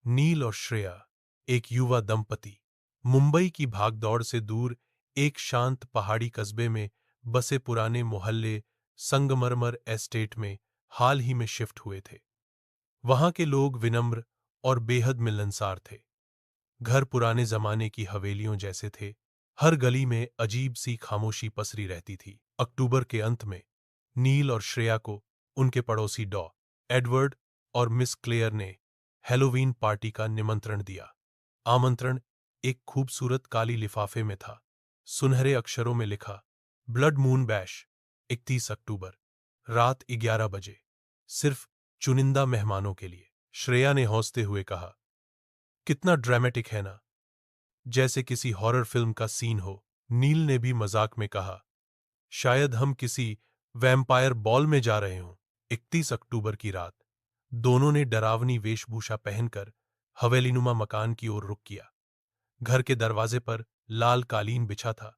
नील और श्रेया, एक युवा दंपति, मुंबई की भागदौड़ से दूर एक शांत पहाड़ी कस्बे में बसे पुराने मोहल्ले संगमरमर एस्टेट में हाल ही में शिफ्ट हुए थे। वहां के लोग विनम्र और बेहद मिलनसार थे। घर पुराने जमाने की हवेलियों जैसे थे। हर गली में अजीब सी खामोशी पसरी रहती थी। अक्टूबर के अंत में नील और श्रेया को उनके पड़ोसी डॉ एडवर्ड और मिस क्लेयर ने हैलोवीन पार्टी का निमंत्रण दिया। आमंत्रण एक खूबसूरत काली लिफाफे में था। सुनहरे अक्षरों में लिखा, ब्लड मून बैश, 31 अक्टूबर, रात 11 बजे, सिर्फ चुनिंदा मेहमानों के लिए। श्रेया ने हंसते हुए कहा, कितना ड्रामेटिक है ना, जैसे किसी हॉरर फिल्म का सीन हो। नील ने भी मजाक में कहा, शायद हम किसी वैम्पायर बॉल में जा रहे हों। 31 अक्टूबर की रात दोनों ने डरावनी वेशभूषा पहनकर हवेलीनुमा मकान की ओर रुख किया। घर के दरवाजे पर लाल कालीन बिछा था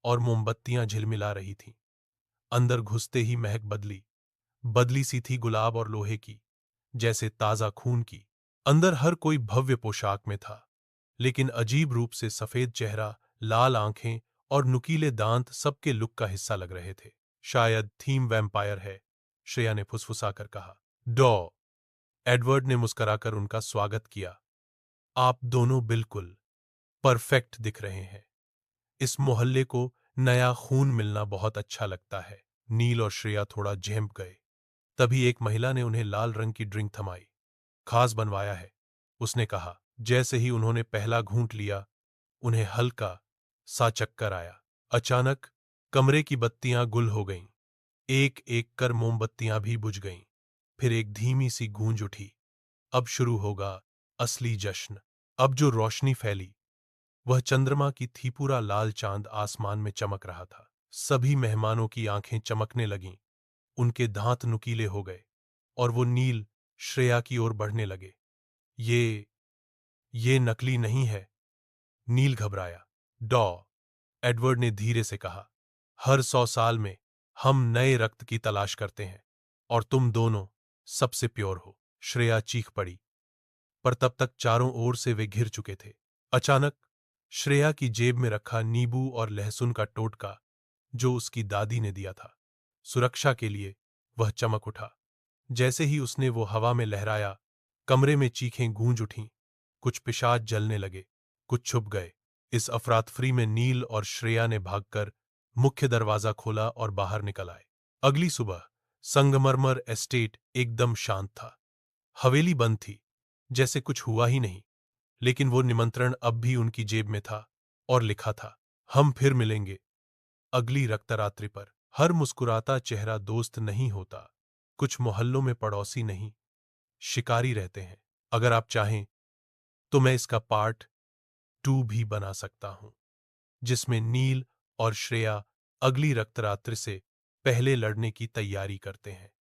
और मोमबत्तियां झिलमिला रही थीं। अंदर घुसते ही महक बदली बदली सी थी, गुलाब और लोहे की, जैसे ताजा खून की। अंदर हर कोई भव्य पोशाक में था, लेकिन अजीब रूप से सफेद चेहरा, लाल आंखें और नुकीले दांत सबके लुक का हिस्सा लग रहे थे। शायद थीम वैम्पायर है, श्रेया ने फुसफुसाकर कहा। डॉ एडवर्ड ने मुस्कुराकर उनका स्वागत किया। आप दोनों बिल्कुल परफेक्ट दिख रहे हैं। इस मोहल्ले को नया खून मिलना बहुत अच्छा लगता है। नील और श्रेया थोड़ा झेंप गए। तभी एक महिला ने उन्हें लाल रंग की ड्रिंक थमाई। खास बनवाया है, उसने कहा। जैसे ही उन्होंने पहला घूंट लिया, उन्हें हल्का सा चक्कर आया। अचानक कमरे की बत्तियां गुल हो गईं। एक एक कर मोमबत्तियां भी बुझ गईं। फिर एक धीमी सी गूंज उठी, अब शुरू होगा असली जश्न। अब जो रोशनी फैली वह चंद्रमा की थी। पूरा लाल चांद आसमान में चमक रहा था। सभी मेहमानों की आंखें चमकने लगीं, उनके दांत नुकीले हो गए और वो नील श्रेया की ओर बढ़ने लगे। ये नकली नहीं है। नील घबराया। डॉ एडवर्ड ने धीरे से कहा, हर 100 साल में हम नए रक्त की तलाश करते हैं और तुम दोनों सबसे प्योर हो। श्रेया चीख पड़ी, पर तब तक चारों ओर से वे घिर चुके थे। अचानक श्रेया की जेब में रखा नींबू और लहसुन का टोटका, जो उसकी दादी ने दिया था, सुरक्षा के लिए, वह चमक उठा। जैसे ही उसने वो हवा में लहराया, कमरे में चीखें गूंज उठीं। कुछ पिशाच जलने लगे, कुछ छुप गए। इस अफरातफरी में नील और श्रेया ने भागकर मुख्य दरवाजा खोला और बाहर निकल आए। अगली सुबह संगमरमर एस्टेट एकदम शांत था। हवेली बंद थी, जैसे कुछ हुआ ही नहीं। लेकिन वो निमंत्रण अब भी उनकी जेब में था और लिखा था, हम फिर मिलेंगे अगली रक्तरात्रि पर। हर मुस्कुराता चेहरा दोस्त नहीं होता। कुछ मोहल्लों में पड़ोसी नहीं, शिकारी रहते हैं। अगर आप चाहें तो मैं इसका पार्ट 2 भी बना सकता हूं, जिसमें नील और श्रेया अगली रक्तरात्रि से पहले लड़ने की तैयारी करते हैं।